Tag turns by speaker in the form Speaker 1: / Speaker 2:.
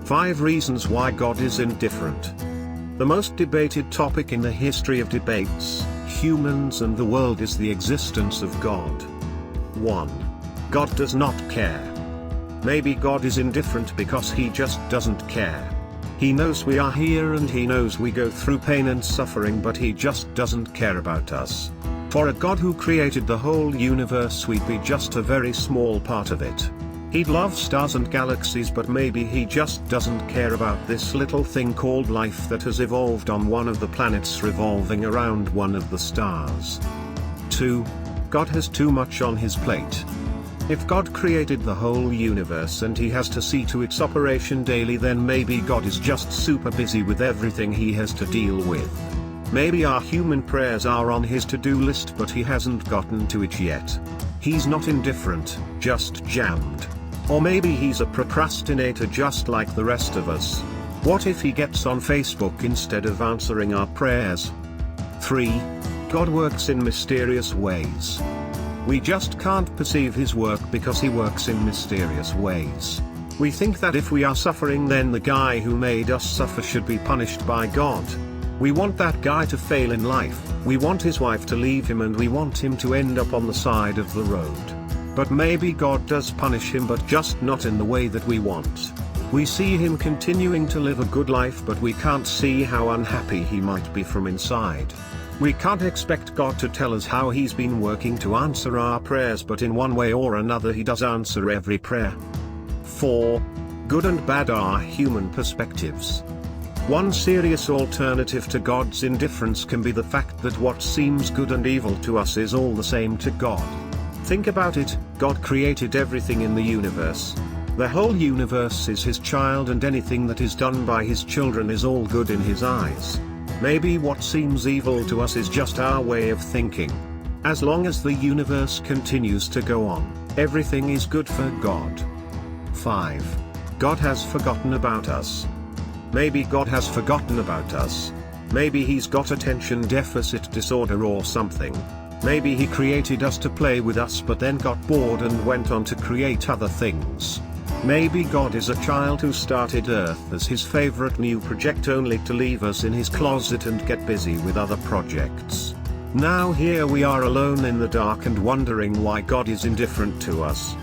Speaker 1: 5 reasons why God is indifferent. The most debated topic in the history of debates, humans and the world, is the existence of God. 1. God does not care. Maybe God is indifferent because he just doesn't care. He knows we are here and he knows we go through pain and suffering, but he just doesn't care about us. For a God who created the whole universe, we'd be just a very small part of it. He'd love stars and galaxies, but maybe he just doesn't care about this little thing called life that has evolved on one of the planets revolving around one of the stars. 2. God has too much on his plate. If God created the whole universe and he has to see to its operation daily, then maybe God is just super busy with everything he has to deal with. Maybe our human prayers are on his to-do list, but he hasn't gotten to it yet. He's not indifferent, just jammed. Or maybe he's a procrastinator just like the rest of us. What if he gets on Facebook instead of answering our prayers? 3. God works in mysterious ways. We just can't perceive his work because he works in mysterious ways. We think that if we are suffering, then the guy who made us suffer should be punished by God. We want that guy to fail in life, we want his wife to leave him, and we want him to end up on the side of the road. But maybe God does punish him, but just not in the way that we want. We see him continuing to live a good life, but we can't see how unhappy he might be from inside. We can't expect God to tell us how he's been working to answer our prayers, but in one way or another he does answer every prayer. 4. Good and bad are human perspectives. One serious alternative to God's indifference can be the fact that what seems good and evil to us is all the same to God. Think about it, God created everything in the universe. The whole universe is his child, and anything that is done by his children is all good in his eyes. Maybe what seems evil to us is just our way of thinking. As long as the universe continues to go on, everything is good for God. 5. God has forgotten about us. Maybe God has forgotten about us. Maybe he's got attention deficit disorder or something. Maybe he created us to play with us, but then got bored and went on to create other things. Maybe God is a child who started Earth as his favorite new project, only to leave us in his closet and get busy with other projects. Now here we are alone in the dark and wondering why God is indifferent to us.